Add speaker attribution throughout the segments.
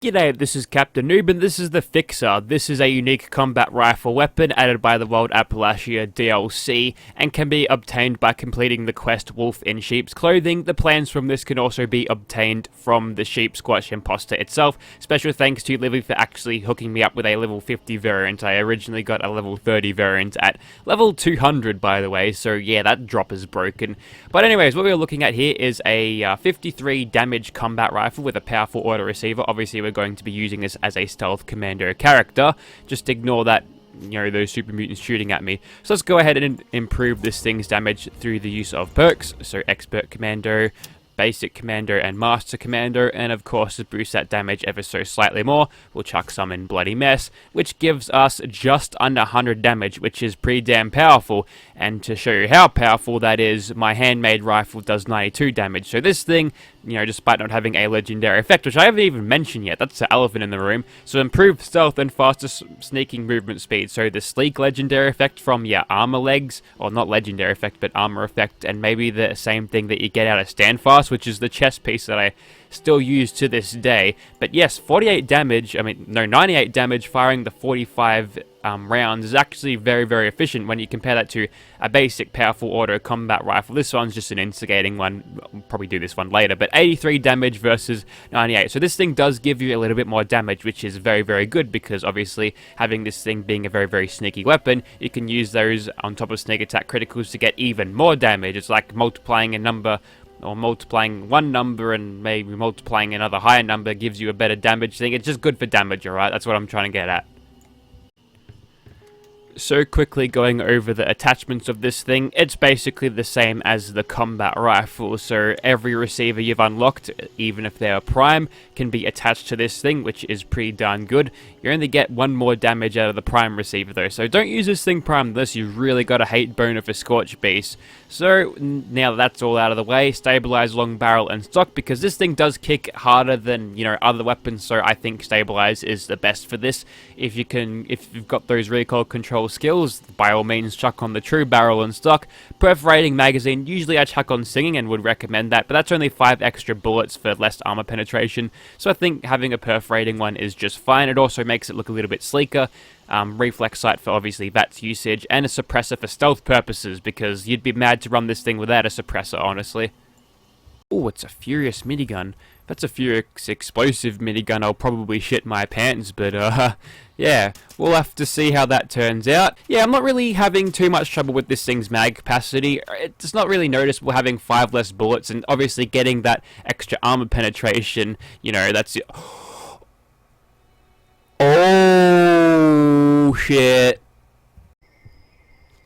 Speaker 1: G'day, this is Captain Noob, and this is the Fixer. This is a unique combat rifle weapon added by the World Appalachia DLC, and can be obtained by completing the quest Wolf in Sheep's Clothing. The plans from this can also be obtained from the Sheep Squatch Imposter itself. Special thanks to Livy for actually hooking me up with a level 50 variant. I originally got a level 30 variant at level 200, by the way, so yeah, that drop is broken. But anyways, what we're looking at here is a 53 damage combat rifle with a powerful auto receiver. Obviously, we're going to be using this as a stealth commando character. Just ignore that, those super mutants shooting at me. So let's go ahead and improve this thing's damage through the use of perks. So expert commando, basic commando, and master commando, and of course to boost that damage ever so slightly more, we'll chuck some in bloody mess, which gives us just under 100 damage, which is pretty damn powerful. And to show you how powerful that is, my handmade rifle does 92 damage. So this thing, despite not having a legendary effect, which I haven't even mentioned yet, that's the elephant in the room, so improved stealth and faster sneaking movement speed. So the sleek legendary effect from your armor legs, or not legendary effect, but armor effect, and maybe the same thing that you get out of Standfast, which is the chest piece that I still use to this day. But yes, 98 damage, 98 damage firing the 45 rounds is actually very, very efficient when you compare that to a basic powerful auto combat rifle. This one's just an instigating one. We'll probably do this one later, but 83 damage versus 98. So this thing does give you a little bit more damage, which is very, very good, because obviously having this thing being a very, very sneaky weapon, you can use those on top of sneak attack criticals to get even more damage. It's like multiplying a number, or multiplying one number and maybe multiplying another higher number gives you a better damage thing. It's just good for damage, alright? That's what I'm trying to get at. So quickly going over the attachments of this thing, it's basically the same as the combat rifle. So every receiver you've unlocked, even if they are prime, can be attached to this thing, which is pretty darn good. You only get one more damage out of the prime receiver though, so don't use this thing prime unless you've really got a hate boner for Scorch Beast. So now that that's all out of the way, stabilize, long barrel, and stock, because this thing does kick harder than other weapons. So I think stabilize is the best for this. If you've got those recoil control skills, by all means chuck on the true barrel and stock. Perforating magazine, usually I chuck on singing and would recommend that, but that's only 5 extra bullets for less armor penetration, so I think having a perforating one is just fine. It also makes it look a little bit sleeker. Reflex sight for obviously VATS usage, and a suppressor for stealth purposes, because you'd be mad to run this thing without a suppressor, honestly. Oh, it's a Furious minigun. If that's a Furious explosive minigun, I'll probably shit my pants, but yeah, we'll have to see how that turns out. Yeah, I'm not really having too much trouble with this thing's mag capacity. It's not really noticeable having 5 less bullets, and obviously getting that extra armor penetration, that's... Oh, shit.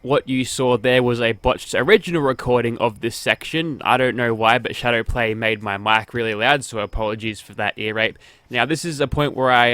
Speaker 1: What you saw there was a botched original recording of this section. I don't know why, but Shadowplay made my mic really loud, so apologies for that ear rape. Now, this is a point where I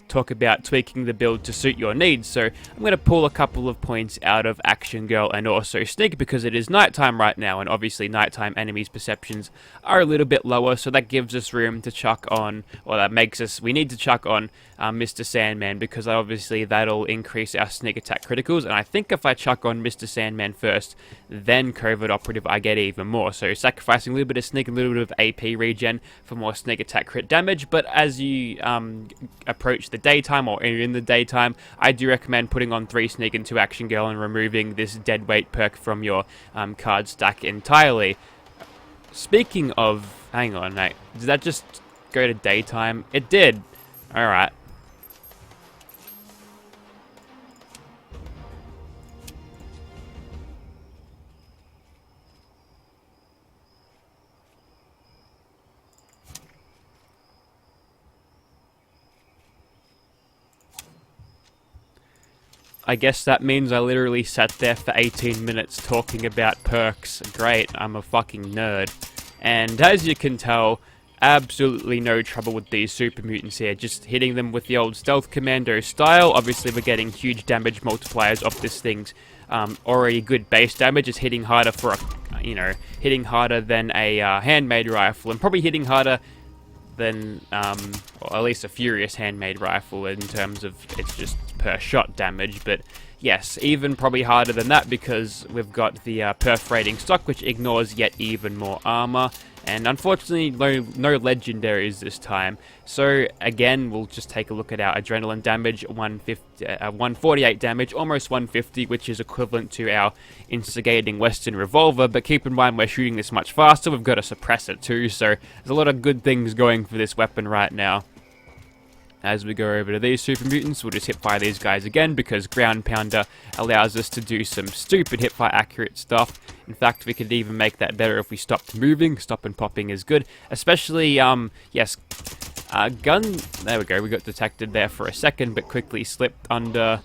Speaker 1: talk about tweaking the build to suit your needs, so I'm going to pull a couple of points out of Action Girl and also Sneak, because it is nighttime right now, and obviously nighttime enemies' perceptions are a little bit lower, so that gives us room to chuck on, or that makes us, we need to chuck on Mr. Sandman, because obviously that'll increase our sneak attack criticals, and I think if I chuck on Mr. Sandman first, then Covert Operative, I get even more. So sacrificing a little bit of sneak, a little bit of AP regen for more sneak attack crit damage, but as you approach the daytime, or in the daytime, I do recommend putting on 3 sneak and 2 action girl and removing this dead weight perk from your card stack entirely. Speaking of, hang on, mate, did that just go to daytime? It did. Alright. I guess that means I literally sat there for 18 minutes talking about perks. Great, I'm a fucking nerd. And as you can tell, absolutely no trouble with these super mutants here. Just hitting them with the old stealth commando style. Obviously we're getting huge damage multipliers off this thing's already good base damage. It's hitting harder for a, hitting harder than a handmade rifle, and probably hitting harder than, or at least a Furious handmade rifle in terms of it's just per shot damage. But yes, even probably harder than that, because we've got the perforating stock, which ignores yet even more armor. And unfortunately, no legendaries this time. So again, we'll just take a look at our adrenaline damage, 148 damage, almost 150, which is equivalent to our instigating Western revolver. But keep in mind, we're shooting this much faster. We've got a suppressor too, so there's a lot of good things going for this weapon right now. As we go over to these super mutants, we'll just hipfire these guys again because ground pounder allows us to do some stupid hipfire accurate stuff. In fact, we could even make that better if we stopped moving. Stop and popping is good, especially gun. There we go. We got detected there for a second, but quickly slipped under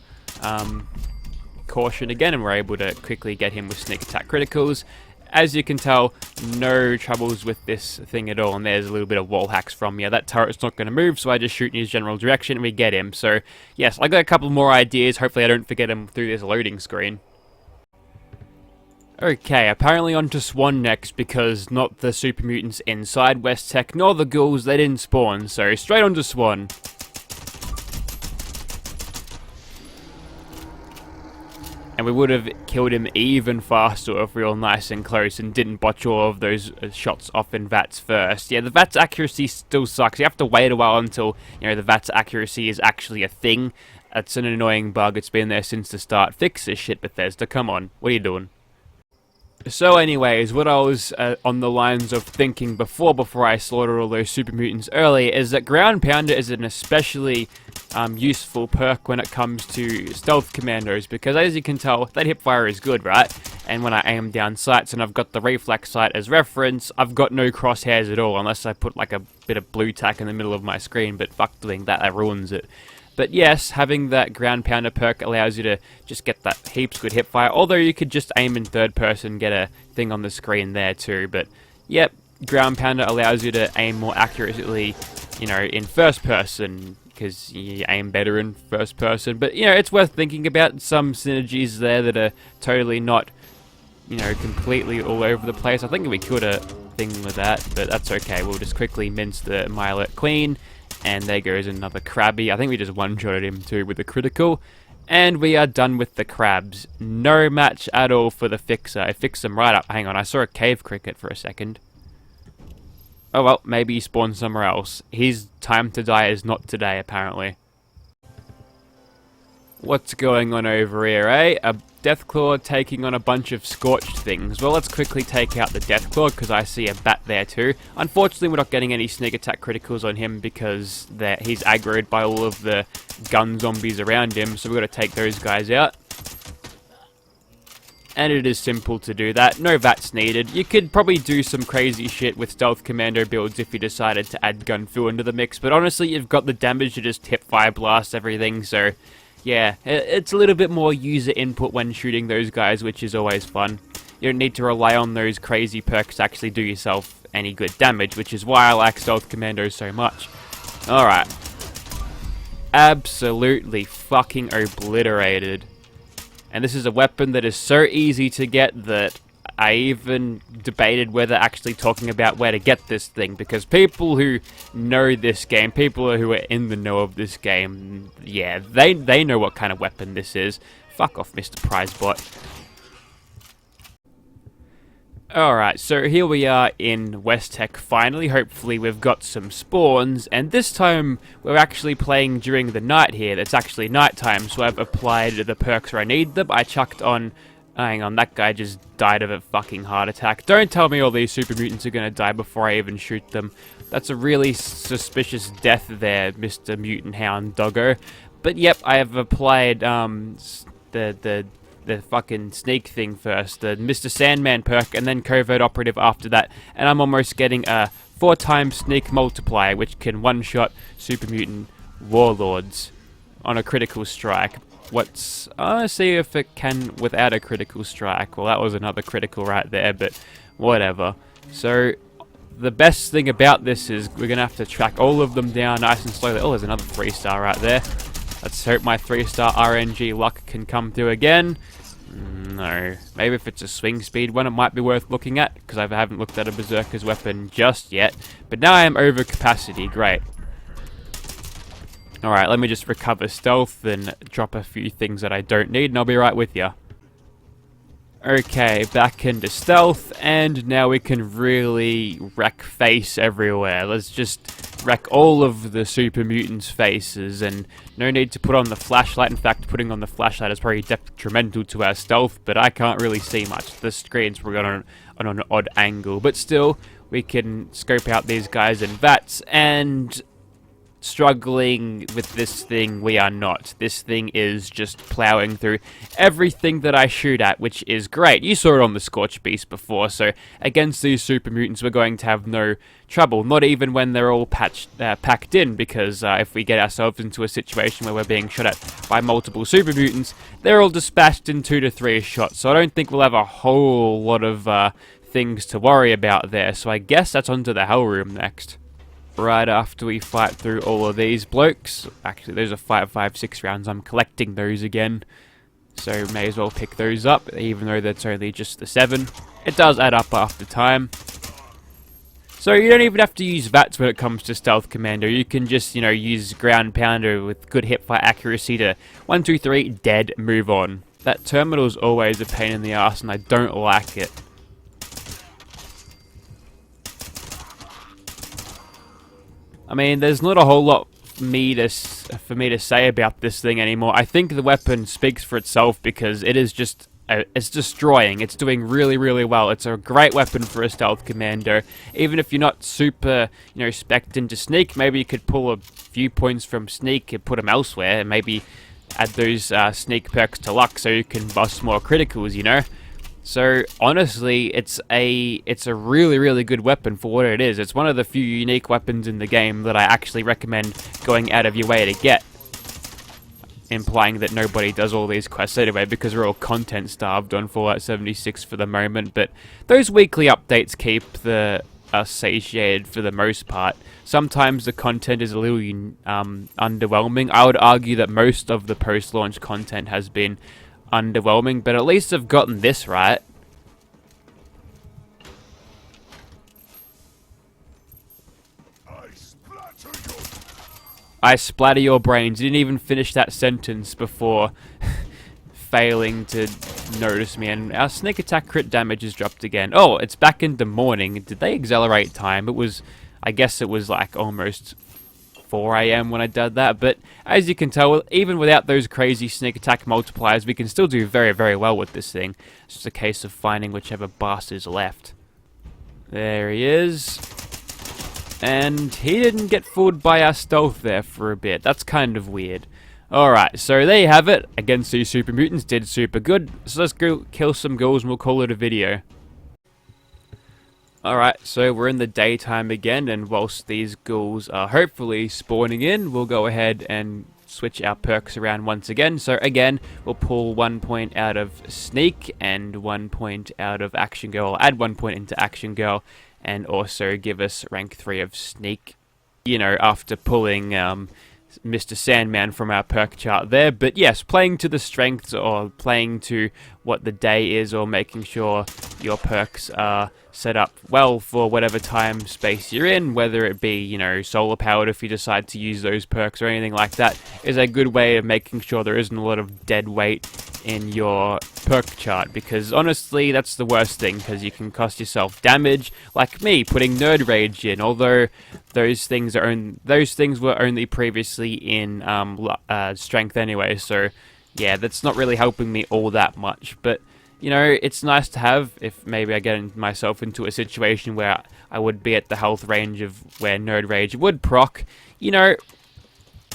Speaker 1: caution again, and we're able to quickly get him with sneak attack criticals. As you can tell, no troubles with this thing at all, and there's a little bit of wall hacks from me. That turret's not going to move, so I just shoot in his general direction and we get him. So, yes, I got a couple more ideas. Hopefully I don't forget him through this loading screen. Okay, apparently on to Swan next, because not the super mutants inside West Tech, nor the ghouls, they didn't spawn, so straight on to Swan. And we would have killed him even faster if we were nice and close and didn't botch all of those shots off in VATS first. Yeah, the VATS accuracy still sucks. You have to wait a while until, the VATS accuracy is actually a thing. It's an annoying bug. It's been there since the start. Fix this shit, Bethesda. Come on. What are you doing? So anyways, what I was on the lines of thinking before I slaughtered all those super mutants early is that Ground Pounder is an especially useful perk when it comes to stealth commandos, because as you can tell, that hipfire is good, right? And when I aim down sights and I've got the reflex sight as reference, I've got no crosshairs at all, unless I put like a bit of blue tack in the middle of my screen, but fuck doing that, that ruins it. But yes, having that Ground Pounder perk allows you to just get that heaps good hipfire, although you could just aim in third person, get a thing on the screen there too. But yep, Ground Pounder allows you to aim more accurately, in first person, because you aim better in first person. But, it's worth thinking about some synergies there that are totally not, completely all over the place. I think we could a thing with that, but that's okay. We'll just quickly mince the Milet clean. And there goes another Krabby. I think we just one-shotted him too with a critical. And we are done with the crabs. No match at all for the Fixer. I fixed them right up. Hang on, I saw a cave cricket for a second. Oh well, maybe he spawned somewhere else. His time to die is not today, apparently. What's going on over here, eh? A Deathclaw taking on a bunch of scorched things. Well, let's quickly take out the Deathclaw, because I see a bat there too. Unfortunately, we're not getting any sneak attack criticals on him, because he's aggroed by all of the gun zombies around him, so we've got to take those guys out. And it is simple to do that. No VATS needed. You could probably do some crazy shit with stealth commando builds if you decided to add gun fu into the mix, but honestly, you've got the damage to just hip fire blast everything, so yeah, it's a little bit more user input when shooting those guys, which is always fun. You don't need to rely on those crazy perks to actually do yourself any good damage, which is why I like stealth commandos so much. Alright. Absolutely fucking obliterated. And this is a weapon that is so easy to get that I even debated whether actually talking about where to get this thing, because people who know this game, people who are in the know of this game, yeah, they know what kind of weapon this is. Fuck off, Mr. Prizebot. Alright, so here we are in West Tech finally. Hopefully we've got some spawns, and this time we're actually playing during the night here. It's actually nighttime, so I've applied the perks where I need them. I chucked on... Hang on, that guy just died of a fucking heart attack. Don't tell me all these super mutants are gonna die before I even shoot them. That's a really suspicious death there, Mr. Mutant Hound Doggo. But yep, I have applied the fucking sneak thing first, the Mr. Sandman perk, and then Covert Operative after that. And I'm almost getting a 4x sneak multiplier, which can one-shot super mutant warlords on a critical strike. Let's see if it can without a critical strike. Well, that was another critical right there, but whatever. So, the best thing about this is we're going to have to track all of them down nice and slowly. Oh, there's another 3-star right there. Let's hope my 3-star RNG luck can come through again. No. Maybe if it's a swing speed one, it might be worth looking at, because I haven't looked at a Berserker's weapon just yet. But now I am over capacity. Great. Alright, let me just recover stealth and drop a few things that I don't need, and I'll be right with you. Okay, back into stealth, and now we can really wreck face everywhere. Let's just wreck all of the super mutants' faces, and no need to put on the flashlight. In fact, putting on the flashlight is probably detrimental to our stealth, but I can't really see much. The screen's probably on an odd angle, but still, we can scope out these guys in VATS, and struggling with this thing, we are not. This thing is just plowing through everything that I shoot at, which is great. You saw it on the Scorch Beast before, so against these super mutants we're going to have no trouble, not even when they're all packed in, because if we get ourselves into a situation where we're being shot at by multiple super mutants, they're all dispatched in 2 to 3 shots, so I don't think we'll have a whole lot of things to worry about there. So I guess that's onto the Hell Room next. Right after we fight through all of these blokes. Actually, those are 5.56 rounds. I'm collecting those again, so may as well pick those up, even though that's only just the 7. It does add up after time. So you don't even have to use VATS when it comes to Stealth Commando. You can just, you know, use Ground Pounder with good hipfire accuracy to 1, 2, 3, dead, move on. That terminal's always a pain in the ass, and I don't like it. I mean, there's not a whole lot for me to say about this thing anymore. I think the weapon speaks for itself because it is just, it's destroying. It's doing really, really well. It's a great weapon for a stealth commando. Even if you're not super, you know, spec'd into sneak, maybe you could pull a few points from sneak and put them elsewhere, and maybe add those sneak perks to luck so you can bust more criticals, you know? So honestly, it's a really, really good weapon for what it is. It's one of the few unique weapons in the game that I actually recommend going out of your way to get. Implying that nobody does all these quests anyway, because we're all content starved on Fallout 76 for the moment. But those weekly updates keep us satiated for the most part. Sometimes the content is a little underwhelming. I would argue that most of the post-launch content has been underwhelming, but at least I've gotten this right. I splatter your brains. Didn't even finish that sentence before failing to notice me, and our sneak attack crit damage has dropped again. Oh, it's back in the morning. Did they accelerate time? It was, I guess it was like almost 4 AM when I did that, but as you can tell, even without those crazy sneak attack multipliers, we can still do very, very well with this thing. It's just a case of finding whichever bastard's left. There he is. And he didn't get fooled by our stealth there for a bit. That's kind of weird. Alright, so there you have it. Against these super mutants, did super good. So let's go kill some ghouls and we'll call it a video. Alright, so we're in the daytime again, and whilst these ghouls are hopefully spawning in, we'll go ahead and switch our perks around once again. So again, we'll pull 1 point out of Sneak and 1 point out of Action Girl. I'll add 1 point into Action Girl and also give us rank 3 of Sneak, you know, after pulling Mr. Sandman from our perk chart there. But yes, playing to the strengths, or playing to what the day is, or making sure your perks are set up well for whatever time space you're in, whether it be, you know, solar powered if you decide to use those perks or anything like that, is a good way of making sure there isn't a lot of dead weight in your perk chart, because honestly that's the worst thing, because you can cost yourself damage, like me putting Nerd Rage in, although those things were only previously in strength anyway, so yeah, that's not really helping me all that much. But you know, it's nice to have if maybe I get myself into a situation where I would be at the health range of where Nerd Rage would proc. You know,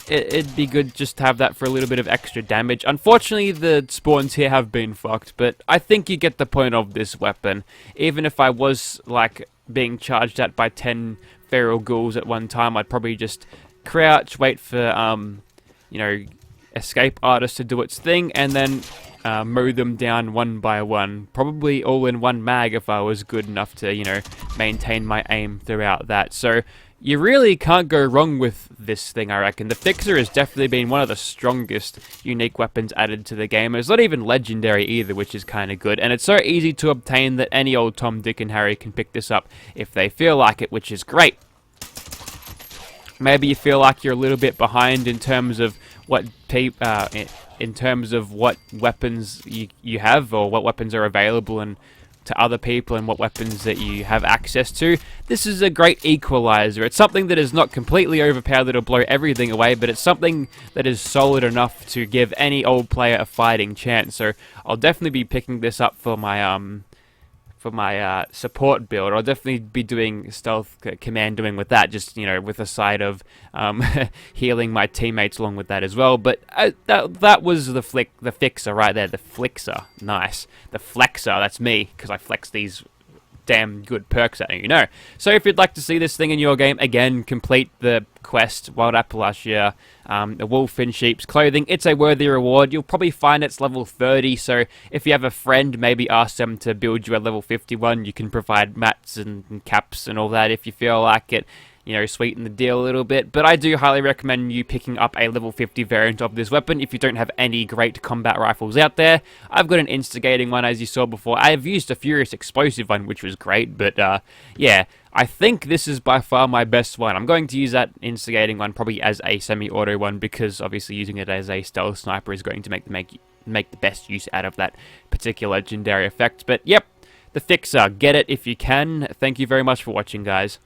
Speaker 1: it'd be good just to have that for a little bit of extra damage. Unfortunately, the spawns here have been fucked, but I think you get the point of this weapon. Even if I was, like, being charged at by 10 feral ghouls at one time, I'd probably just crouch, wait for, you know, escape artist to do its thing, and then mow them down one by one. Probably all in one mag if I was good enough to, you know, maintain my aim throughout that. So you really can't go wrong with this thing, I reckon. The Fixer has definitely been one of the strongest unique weapons added to the game. It's not even legendary either, which is kind of good. And it's so easy to obtain that any old Tom, Dick and Harry can pick this up if they feel like it, which is great. maybe you feel like you're a little bit behind in terms of what in terms of what weapons you have, or what weapons are available and to other people, and what weapons that you have access to. This is a great equalizer. It's something that is not completely overpowered that'll blow everything away, but it's something that is solid enough to give any old player a fighting chance. So I'll definitely be picking this up for my support build. I'll definitely be doing stealth commandoing with that, just, you know, with a side of healing my teammates along with that as well. But that was the fixer right there, the flixer. Nice. The flexer, that's me, because I flex these damn good perks at you know. So if you'd like to see this thing in your game, again, complete the quest, Wild Appalachia, a wolf in sheep's clothing. It's a worthy reward. You'll probably find it's level 30, so if you have a friend, maybe ask them to build you a level 51. You can provide mats and caps and all that if you feel like it. You know, sweeten the deal a little bit. But I do highly recommend you picking up a level 50 variant of this weapon if you don't have any great combat rifles out there. I've got an instigating one, as you saw before. I've used a furious explosive one, which was great. But yeah, I think this is by far my best one. I'm going to use that instigating one probably as a semi-auto one, because obviously using it as a stealth sniper is going to make the best use out of that particular legendary effect. But yep, the fixer. Get it if you can. Thank you very much for watching, guys.